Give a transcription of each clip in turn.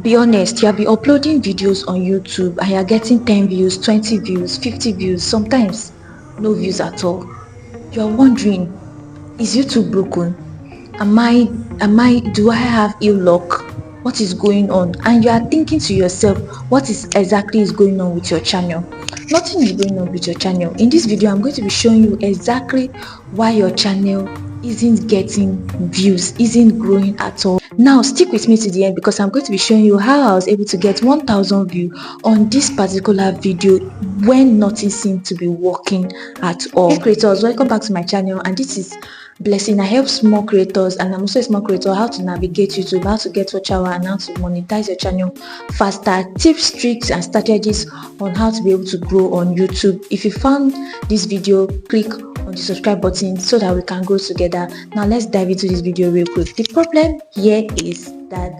Be honest, you have been uploading videos on YouTube and you're getting 10 views, 20 views, 50 views, sometimes no views at all. You're wondering, is YouTube broken? Do I have ill luck? What is going on? And you are thinking to yourself, what is exactly is going on with your channel? Nothing is going on with your channel. In this video, I'm going to be showing you exactly why your channel isn't getting views, isn't growing at all. Now stick with me to the end because I'm going to be showing you how I was able to get 1000 views on this particular video when nothing seemed to be working at all. Hey creators, welcome back to my channel, and this is Blessing. I help small creators, and I'm also a small creator, how to navigate YouTube, how to get watch hour, and how to monetize your channel faster, tips, tricks and strategies on how to be able to grow on YouTube. If you found this video, click on the subscribe button so that we can grow together. Now let's dive into this video real quick. The problem here is that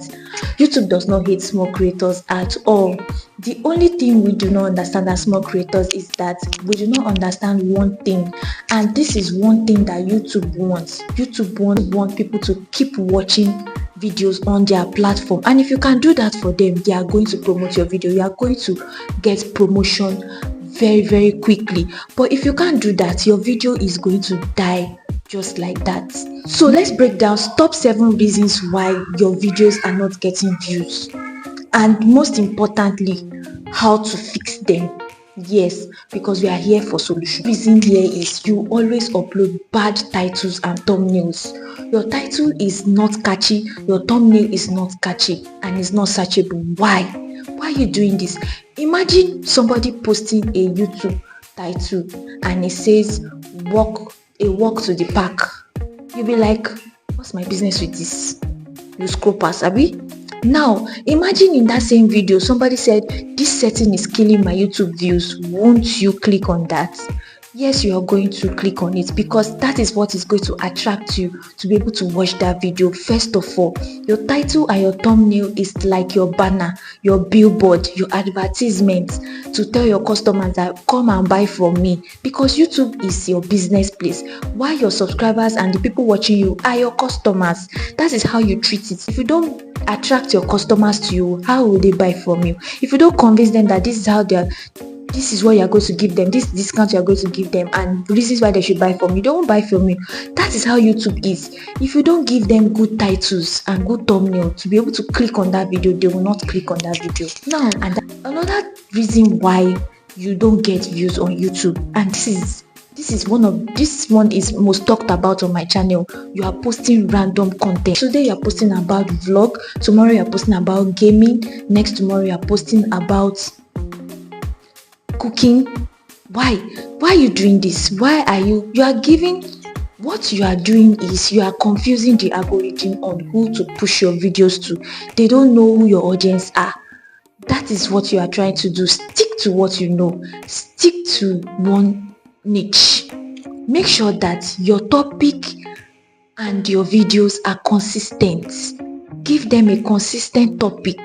YouTube does not hate small creators at all. The only thing we do not understand as small creators is that we do not understand one thing, and this is one thing that YouTube wants. YouTube wants people to keep watching videos on their platform, and if you can do that for them, they are going to promote your video. You are going to get promotion very quickly. But if you can't do that, your video is going to die just like that. So let's break down top 7 reasons why your videos are not getting views, and most importantly, how to fix them. Yes, because we are here for solution. Reason here is you always upload bad titles and thumbnails. Your title is not catchy, your thumbnail is not catchy, and it's not searchable. Why are you doing this? Imagine somebody posting a YouTube title and it says walk to the park. You'll be like, what's my business with this? You scroll past, abi? Now imagine in that same video somebody said this setting is killing my YouTube views. Won't you click on that? Yes, you are going to click on it because that is what is going to attract you to be able to watch that video. First of all, your title and your thumbnail is like your banner, your billboard, your advertisement to tell your customers that come and buy from me, because YouTube is your business place, while your subscribers and the people watching you are your customers. That is how you treat it. If you don't attract your customers to you, how will they buy from you? If you don't convince them that this is what you are going to give them, this discount you are going to give them, and reasons why they should buy from you, they won't buy from you. That is how YouTube is. If you don't give them good titles and good thumbnail to be able to click on that video, they will not click on that video. Now, and another reason why you don't get views on YouTube, and this one is most talked about on my channel. You are posting random content. Today you are posting about vlog, tomorrow you are posting about gaming, next tomorrow you are posting about cooking. Why are you doing this? Why are you are giving? What you are doing is you are confusing the algorithm on who to push your videos to. They don't know who your audience are. That is what you are trying to do. Stick to what you know. Stick to one niche. Make sure that your topic and your videos are consistent. Give them a consistent topic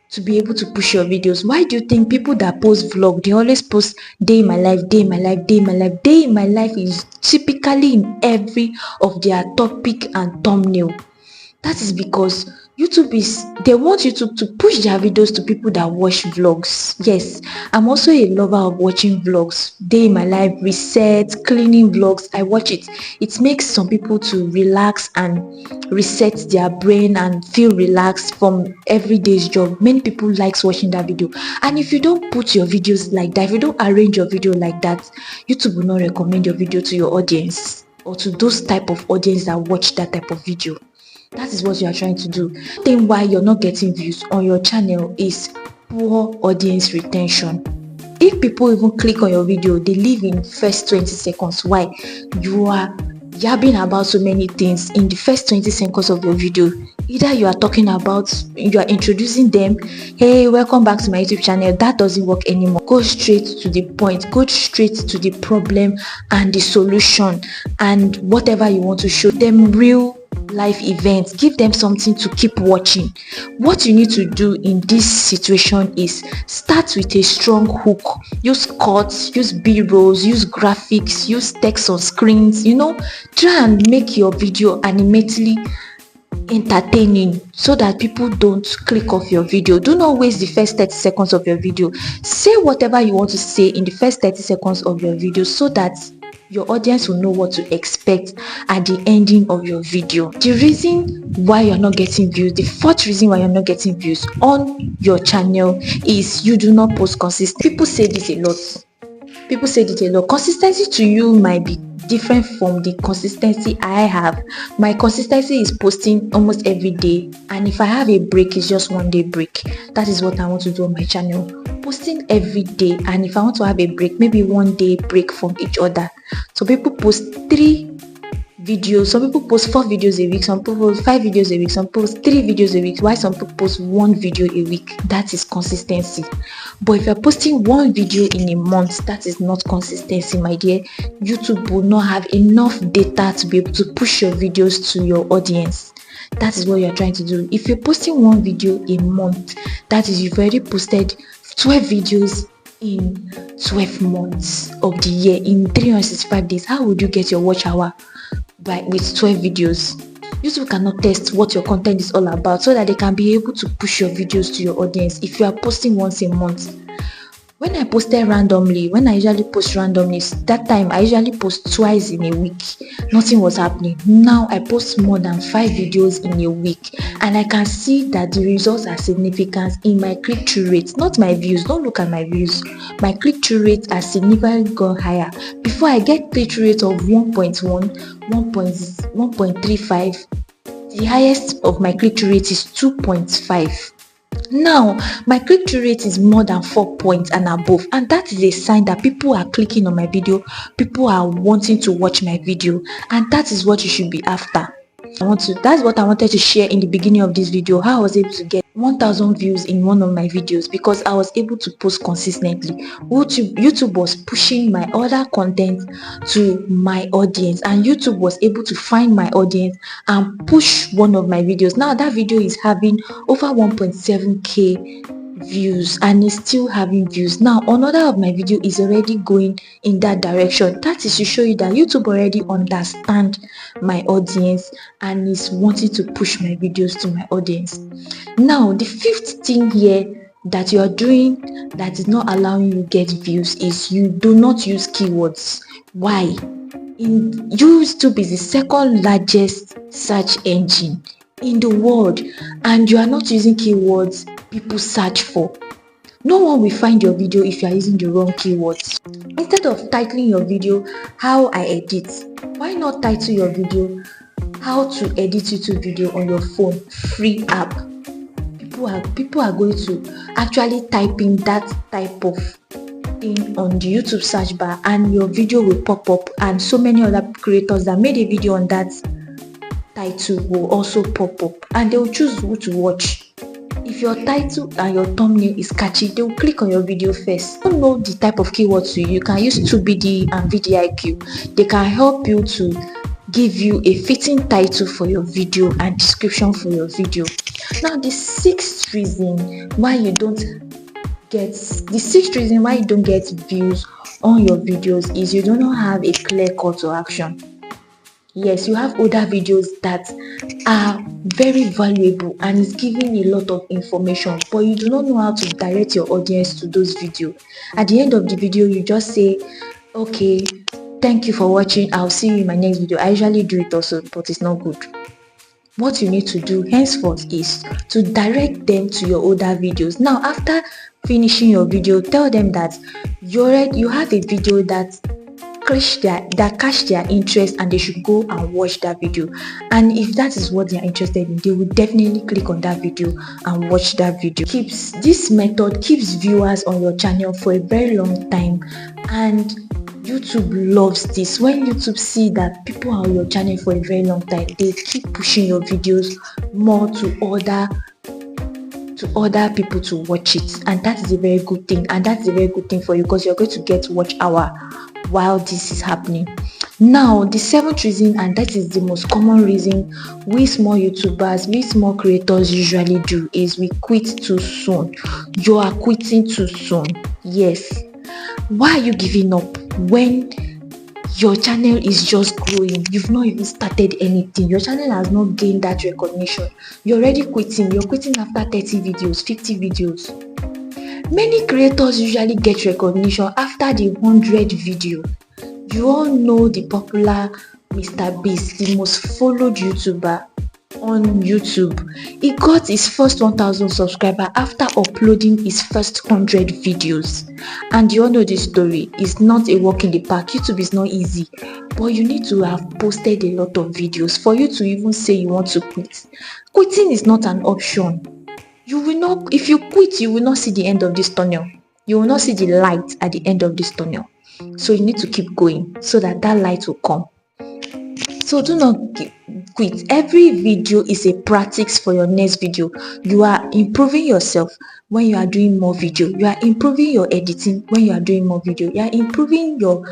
to be able to push your videos. Why do you think people that post vlog, they always post day in my life, day in my life, day in my life? Day in my life is typically in every of their topic and thumbnail. That is because they want YouTube to push their videos to people that watch vlogs. Yes, I'm also a lover of watching vlogs. Day in my life, reset, cleaning vlogs. I watch it. It makes some people to relax and reset their brain and feel relaxed from everyday's job. Many people likes watching that video. And if you don't put your videos like that, if you don't arrange your video like that, YouTube will not recommend your video to your audience or to those type of audience that watch that type of video. That is what you are trying to do. The thing why you're not getting views on your channel is poor audience retention. If people even click on your video, they leave in first 20 seconds. Why? You are yabbing about so many things in the first 20 seconds of your video. Either you are introducing them, hey, welcome back to my YouTube channel. That doesn't work anymore. Go straight to the point, go straight to the problem and the solution, and whatever you want to show them, real life events. Give them something to keep watching. What you need to do in this situation is start with a strong hook. Use cuts, use b-rolls, use graphics, use text on screens. Try and make your video animatedly entertaining so that people don't click off your video. Do not waste the first 30 seconds of your video. Say whatever you want to say in the first 30 seconds of your video so that your audience will know what to expect at the ending of your video. The reason why you're not getting views, the fourth reason why you're not getting views on your channel is you do not post consistently. People say this a lot. Consistency to you might be different from the consistency I have. My consistency is posting almost every day, and if I have a break, it's just one day break. That is what I want to do on my channel, posting every day. And if I want to have a break, maybe one day break from each other. So people post 3 videos, some people post 4 videos a week, some people post 5 videos a week, some post 3 videos a week, while some people post 1 video a week. That is consistency. But if you're posting 1 video in a month, that is not consistency, my dear. YouTube will not have enough data to be able to push your videos to your audience. That is what you're trying to do. If you're posting 1 video a month, that is, you've already posted 12 videos in 12 months of the year, in 365 days. How would you get your watch hour with 12 videos? YouTube cannot test what your content is all about so that they can be able to push your videos to your audience if you are posting once a month. When I posted randomly, when I usually post randomly, that time I usually post twice in a week. Nothing was happening. Now I post more than 5 videos in a week, and I can see that the results are significant in my click-through rates, not my views. Don't look at my views. My click-through rates are significantly gone higher. Before I get click-through rate of 1.1, 1.35, the highest of my click-through rate is 2.5. Now my click-through rate is more than 4 points and above, and that is a sign that people are clicking on my video, people are wanting to watch my video, and that is what you should be after. That's what I wanted to share in the beginning of this video, how I was able to get 1,000 views in one of my videos, because I was able to post consistently. YouTube was pushing my other content to my audience, and YouTube was able to find my audience and push one of my videos. Now that video is having over 1.7k views and is still having views. Now another of my video is already going in that direction. That is to show you that YouTube already understand my audience and is wanting to push my videos to my audience. Now the 5th thing here that you are doing that is not allowing you get views is you do not use keywords. Why? YouTube is the 2nd largest search engine in the world, and you are not using keywords people search for. No one will find your video if you are using the wrong keywords. Instead of titling your video how I edit, why not title your video how to edit YouTube video on your phone? Free app. People are going to actually type in that type of thing on the YouTube search bar, and your video will pop up, and so many other creators that made a video on that title will also pop up, and they will choose who to watch. If your title and your thumbnail is catchy, they will click on your video first. Don't know the type of keywords you can use 2BD and VDIQ. They can help you to give you a fitting title for your video and description for your video. Now the 6th reason why you don't get views on your videos is you do not have a clear call to action. Yes, you have other videos that are very valuable and is giving a lot of information, but you do not know how to direct your audience to those videos. At the end of the video, you just say, okay, thank you for watching, I'll see you in my next video. I usually do it also, but it's not good. What you need to do henceforth is to direct them to your older videos. Now after finishing your video, tell them that you have a video that catch their interest and they should go and watch that video, and if that is what they are interested in, they will definitely click on that video and watch that video. This method keeps viewers on your channel for a very long time, and YouTube loves this. When YouTube see that people are on your channel for a very long time, they keep pushing your videos more to other people to watch it, and that is a very good thing. And that's a very good thing for you, because you're going to get watch hour while this is happening. Now the 7th reason, and that is the most common reason we small YouTubers, we small creators usually do, is we quit too soon. You are quitting too soon. Yes. Why are you giving up when your channel is just growing, you've not even started anything, your channel has not gained that recognition, you're already quitting. You're quitting after 30 videos, 50 videos. Many creators usually get recognition after the 100 video. You all know the popular Mr. Beast, the most followed YouTuber on YouTube. He got his first 1000 subscriber after uploading his first 100 videos. And you all know this story. It's not a walk in the park. YouTube is not easy, but you need to have posted a lot of videos for you to even say you want to quit. Quitting is not an option. You will not, if you quit, you will not see the end of this tunnel. You will not see the light at the end of this tunnel. So you need to keep going so that light will come. So do not quit. Every video is a practice for your next video. You are improving yourself when you are doing more video. You are improving your editing when you are doing more video. You are improving your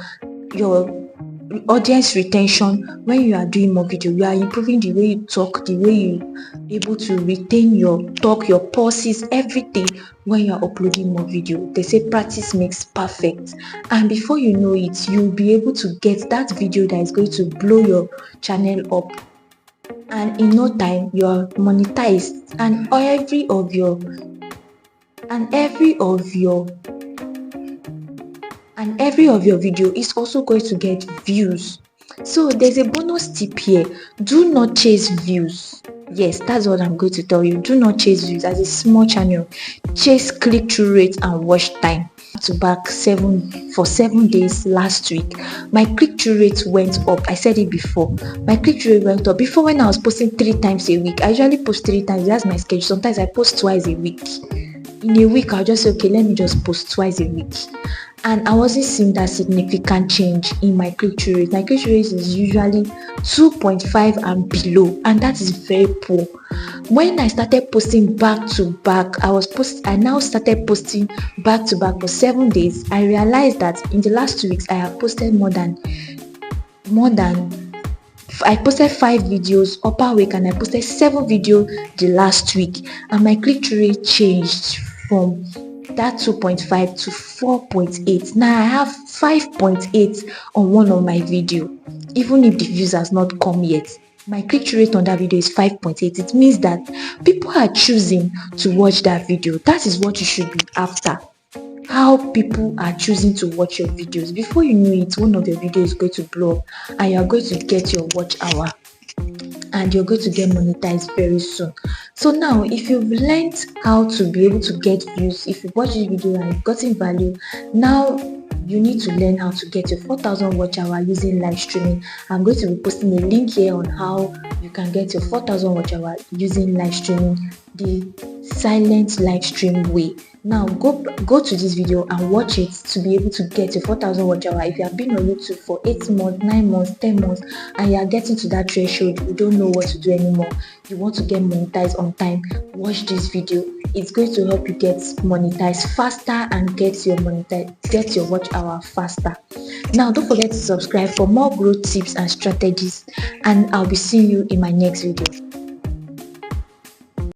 audience retention when you are doing more video. You are improving the way you talk, the way you able to retain your talk, your pauses, everything when you are uploading more video. They say practice makes perfect, and before you know it, you'll be able to get that video that is going to blow your channel up, and in no time you are monetized, and every of your video is also going to get views. So there's a bonus tip here. Do not chase views. Yes, that's what I'm going to tell you. Do not chase views. As a small channel, chase click-through rate and watch time. To back for 7 days last week, my click-through rate went up. I said it before. My click-through rate went up. Before, when I was posting 3 times a week, I usually post 3 times. That's my schedule. Sometimes I post twice a week. In a week, I'll just say, okay, let me just post twice a week. And I wasn't seeing that significant change in my click-through rate. My click-through rate is usually 2.5 and below, and that is very poor. When I started posting back to back, I now started posting back to back for 7 days. I realized that in the last 2 weeks, I have posted I posted 5 videos upper week, and I posted 7 videos the last week, and my click-through rate changed from that 2.5 to 4.8. Now I have 5.8 on one of my video, even if the views has not come yet. My click-through rate on that video is 5.8. It means that people are choosing to watch that video. That is what you should be after. How people are choosing to watch your videos. Before you know it, one of your videos is going to blow up, and you are going to get your watch hour, and you're going to get monetized very soon. So now, if you've learned how to be able to get views, if you watch this video and you've gotten value, now you need to learn how to get your 4,000 watch hour using live streaming. I'm going to be posting a link here on how you can get your 4,000 watch hour using live streaming, the silent live stream way. Now go to this video and watch it to be able to get your 4,000 watch hour. If you have been on YouTube for 8 months, 9 months, 10 months, and you are getting to that threshold, you don't know what to do anymore, you want to get monetized on time, watch this video. It's going to help you get monetized faster and get your watch hour faster. Now don't forget to subscribe for more growth tips and strategies, and I'll be seeing you in my next video.